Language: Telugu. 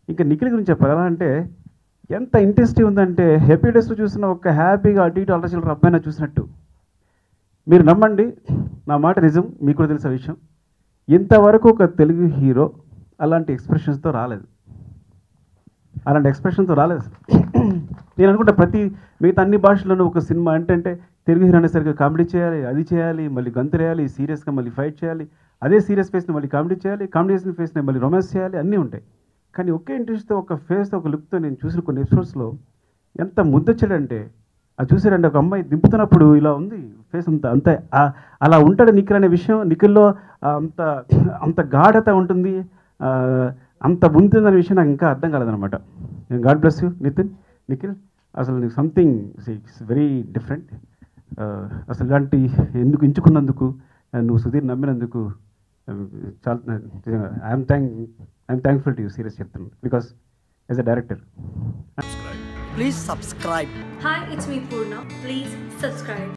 ఇంకా నిఖిల్ గురించి చెప్పాలి. ఎలా అంటే ఎంత ఇంట్రెస్టింగ్ ఉందంటే హ్యాపీ డేస్లో చూసిన ఒక హ్యాపీగా అటు ఇటు అల్లచిల్లర అబ్బాయినా చూసినట్టు. మీరు నమ్మండి, నా మాట నిజం, మీకు కూడా తెలిసే విషయం. ఇంతవరకు ఒక తెలుగు హీరో అలాంటి ఎక్స్ప్రెషన్స్తో రాలేదు. అలాంటి ఎక్స్ప్రెషన్తో రాలేదు. నేను అనుకుంటా మిగతా అన్ని భాషల్లోనూ ఒక సినిమా అంటే తెలుగు హీరో అనేసరికి కామెడీ చేయాలి, అది చేయాలి, మళ్ళీ గంతులేయాలి, సీరియస్గా మళ్ళీ ఫైట్ చేయాలి, అదే సీరియస్ ఫేస్ని మళ్ళీ కామెడీ చేయాలి, కామెడీ చేసిన ఫేస్ని మళ్ళీ రొమాన్స్ చేయాలి, అన్నీ ఉంటాయి. కానీ ఒకే ఇంట్రెస్ట్తో ఒక ఫేస్తో ఒక లుక్తో నేను చూసిన కొన్ని ఎపిసోడ్స్లో ఎంత ముద్దొచ్చాడంటే, అది చూసారంటే ఒక అమ్మాయి దింపుతున్నప్పుడు ఇలా ఉంది ఫేస్, అంత అలా ఉంటాడు నిఖిల్ అనే విషయం. నిఖిల్లో అంత అంత గాఢత ఉంటుంది, అంత ఉంటుందనే విషయం నాకు ఇంకా అర్థం కాలేదనమాట. God bless you Nikhil. అసలు నీకు సంథింగ్ ఇట్స్ వెరీ డిఫరెంట్. అసలు ఇలాంటి ఎందుకు ఎంచుకున్నందుకు, నువ్వు సుధీర్ నమ్మినందుకు చాలా I am thankful to you, serious చెప్తున్నాను, because as a director. Please subscribe. Hi, it's me Purna. Please subscribe.